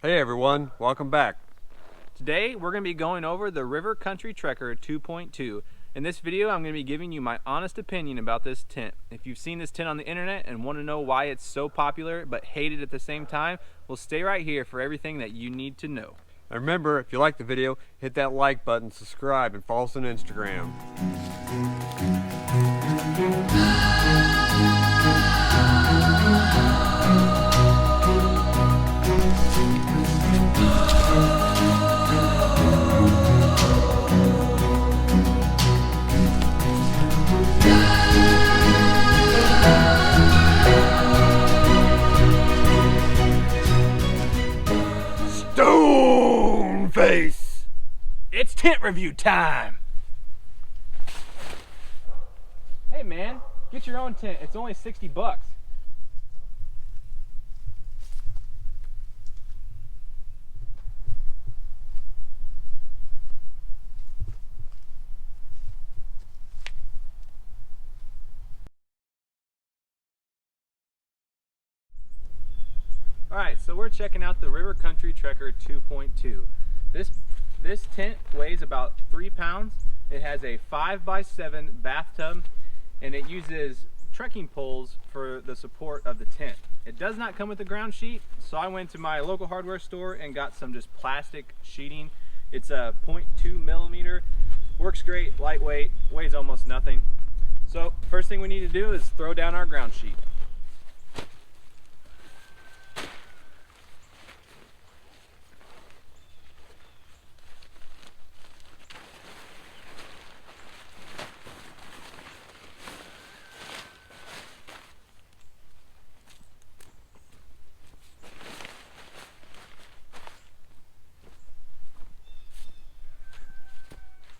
Hey everyone, welcome back. Today we're going to be going over the River Country Trekker 2.2. In this video I'm going to be giving you my honest opinion about this tent. If you've seen this tent on the internet and want to know why it's so popular but hate it at the same time, well, stay right here for everything that you need to know. And remember, if you like the video, hit that like button, subscribe, and follow us on Instagram. Stoneface! It's tent review time! Hey man, get your own tent. It's only 60 bucks. Alright, so we're checking out the River Country Trekker 2.2. This tent weighs about 3 pounds. It has a 5x7 bathtub and it uses trekking poles for the support of the tent. It does not come with a ground sheet, so I went to my local hardware store and got some just plastic sheeting. It's a 0.2 millimeter, works great, lightweight, weighs almost nothing. So first thing we need to do is throw down our ground sheet.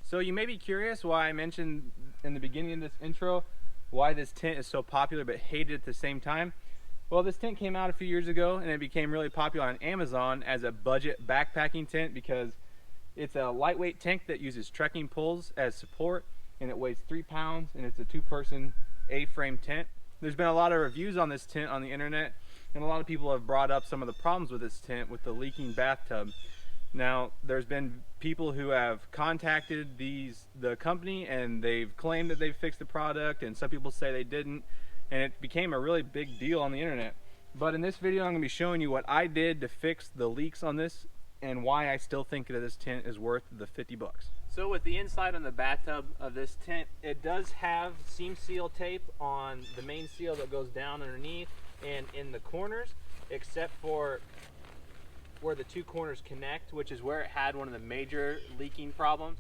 So you may be curious why I mentioned in the beginning of this intro why this tent is so popular but hated at the same time. Well, this tent came out a few years ago and it became really popular on Amazon as a budget backpacking tent because it's a lightweight tent that uses trekking poles as support, and it weighs 3 pounds, and it's a 2-person A-frame tent. There's been a lot of reviews on this tent on the internet, and a lot of people have brought up some of the problems with this tent with the leaking bathtub. Now, there's been people who have contacted the company and they've claimed that they've fixed the product, and some people say they didn't, and it became a really big deal on the internet. But in this video I'm going to be showing you what I did to fix the leaks on this and why I still think that this tent is worth the 50 bucks. So with the inside on the bathtub of this tent, it does have seam seal tape on the main seal that goes down underneath and in the corners, except for where the two corners connect, which is where it had one of the major leaking problems.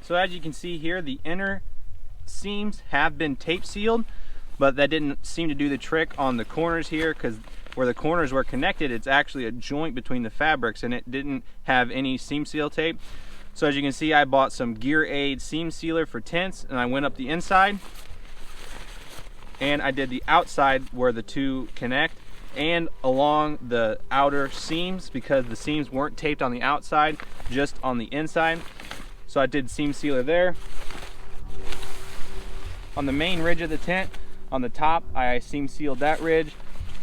So as you can see here, the inner seams have been tape sealed, but that didn't seem to do the trick on the corners here, because where the corners were connected, it's actually a joint between the fabrics and it didn't have any seam seal tape. So as you can see, I bought some Gear Aid seam sealer for tents, and I went up the inside and I did the outside where the two connect and along the outer seams, because the seams weren't taped on the outside, just on the inside. So I did seam sealer there. On the main ridge of the tent, on the top, I seam sealed that ridge,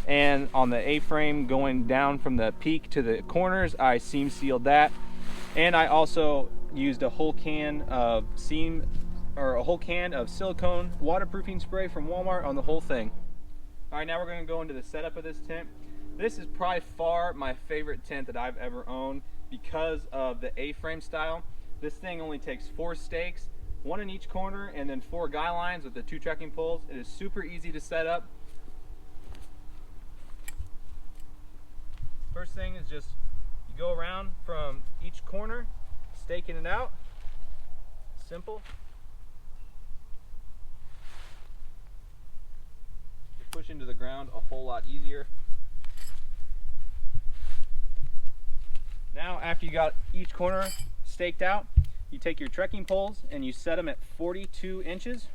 and on the A-frame going down from the peak to the corners, I seam sealed that. And I also used a whole can of silicone waterproofing spray from Walmart on the whole thing. Alright, now we're going to go into the setup of this tent. This is probably far my favorite tent that I've ever owned because of the A-frame style. This thing only takes 4 stakes, 1 in each corner, and then 4 guy lines with the 2 trekking poles. It is super easy to set up. First thing is just you go around from each corner, staking it out. Simple. Push into the ground a whole lot easier. Now, after you got each corner staked out, you take your trekking poles and you set them at 42 inches.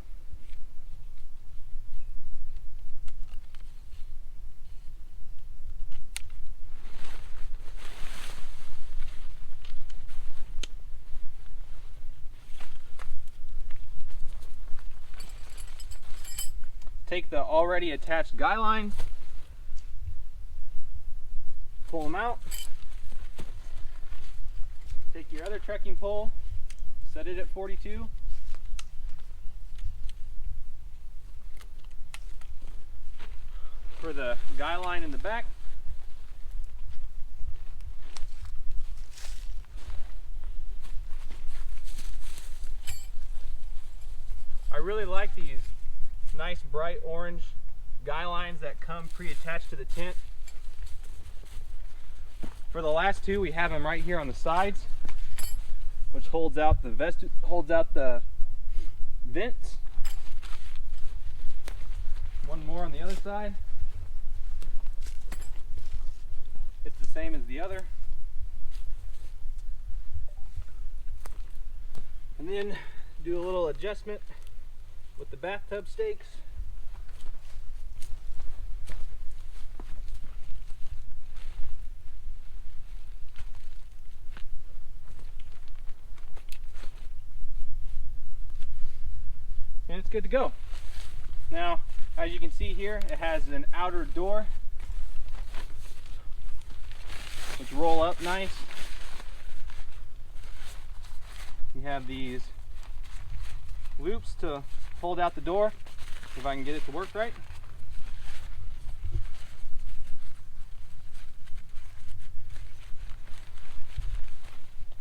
Take the already attached guy line, pull them out. Take your other trekking pole, set it at 42. For the guy line in the back. I really like these nice bright orange guy lines that come pre-attached to the tent. For the last two, we have them right here on the sides, which holds out the vents. One more on the other side. It's the same as the other. And then do a little adjustment with the bathtub stakes. And it's good to go. Now, as you can see here, it has an outer door which roll up nice. You have these loops to hold out the door, if I can get it to work right.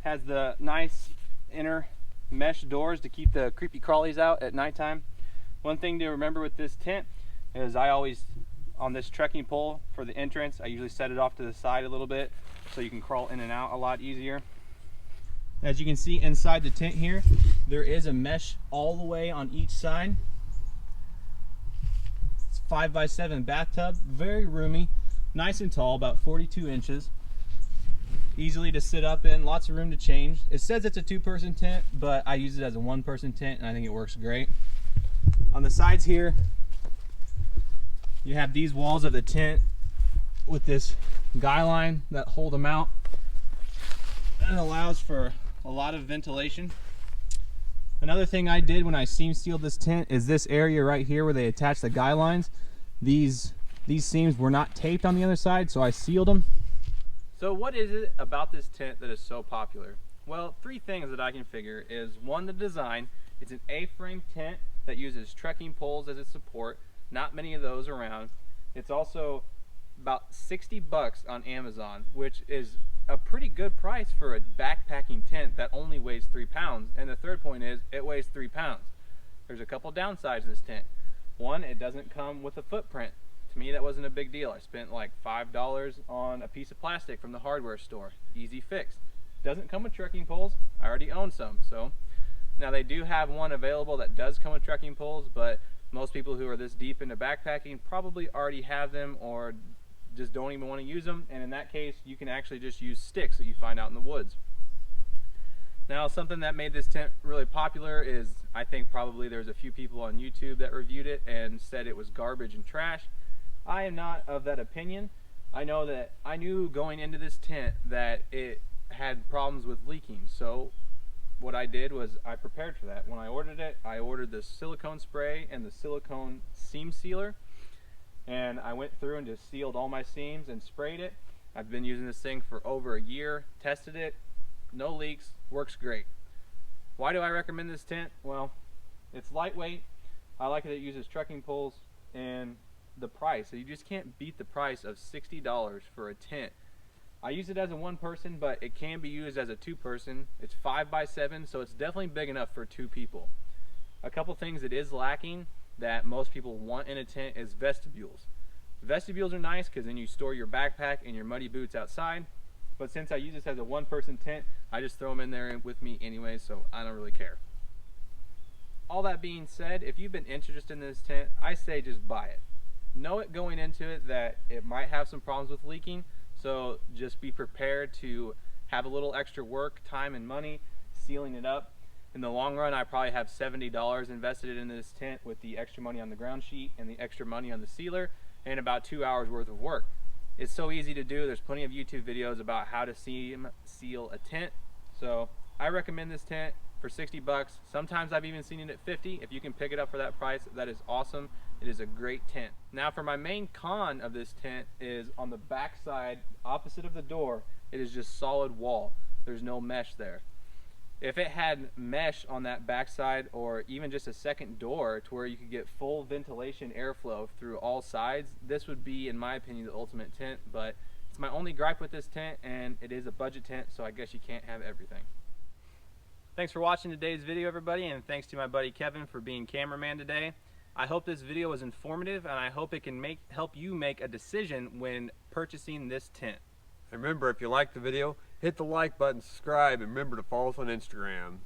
Has the nice inner mesh doors to keep the creepy crawlies out at nighttime. One thing to remember with this tent is I always, on this trekking pole for the entrance, I usually set it off to the side a little bit so you can crawl in and out a lot easier. As you can see inside the tent here, there is a mesh all the way on each side. It's 5x7 bathtub, very roomy, nice and tall, about 42 inches. Easily to sit up in, lots of room to change. It says it's a two-person tent, but I use it as a one-person tent and I think it works great. On the sides here, you have these walls of the tent with this guy line that hold them out and allows for a lot of ventilation. Another thing I did when I seam sealed this tent is this area right here where they attach the guy lines. These seams were not taped on the other side, so I sealed them. So what is it about this tent that is so popular? Well, three things that I can figure is one, the design. It's an A-frame tent that uses trekking poles as its support. Not many of those around. It's also about 60 bucks on Amazon, which is a pretty good price for a backpacking tent that only weighs 3 pounds. And the third point is it weighs 3 pounds. There's a couple downsides to this tent. One, it doesn't come with a footprint. To me, that wasn't a big deal. I spent like $5 on a piece of plastic from the hardware store. Easy fix. Doesn't come with trekking poles. I already own some. So now they do have one available that does come with trekking poles, but most people who are this deep into backpacking probably already have them or just don't even want to use them, and in that case you can actually just use sticks that you find out in the woods. Now, something that made this tent really popular is I think probably there's a few people on YouTube that reviewed it and said it was garbage and trash. I am not of that opinion. I know that I knew going into this tent that it had problems with leaking, so what I did was I prepared for that. When I ordered it, I ordered the silicone spray and the silicone seam sealer, and I went through and just sealed all my seams and sprayed it. I've been using this thing for over a year, tested it, no leaks, works great. Why do I recommend this tent? Well, it's lightweight. I like that it uses trekking poles, and the price. So you just can't beat the price of $60 for a tent. I use it as a one person, but it can be used as a two person. It's 5x7, so it's definitely big enough for two people. A couple things it is lacking that most people want in a tent is vestibules. Vestibules are nice because then you store your backpack and your muddy boots outside, but since I use this as a one person tent, I just throw them in there with me anyway, so I don't really care. All that being said, if you've been interested in this tent, I say just buy it. Know it going into it that it might have some problems with leaking, so just be prepared to have a little extra work, time, and money sealing it up. In the long run, I probably have $70 invested in this tent with the extra money on the ground sheet and the extra money on the sealer, and about 2 hours worth of work. It's so easy to do. There's plenty of YouTube videos about how to seal a tent. So I recommend this tent for 60 bucks. Sometimes I've even seen it at 50. If you can pick it up for that price, that is awesome. It is a great tent. Now for my main con of this tent is on the back side, opposite of the door, it is just solid wall. There's no mesh there. If it had mesh on that backside, or even just a second door to where you could get full ventilation airflow through all sides, this would be, in my opinion, the ultimate tent. But it's my only gripe with this tent, and it is a budget tent, so I guess you can't have everything. Thanks for watching today's video, everybody, and thanks to my buddy Kevin for being cameraman today. I hope this video was informative, and I hope it can help you make a decision when purchasing this tent. And remember, if you liked the video, hit the like button, subscribe, and remember to follow us on Instagram.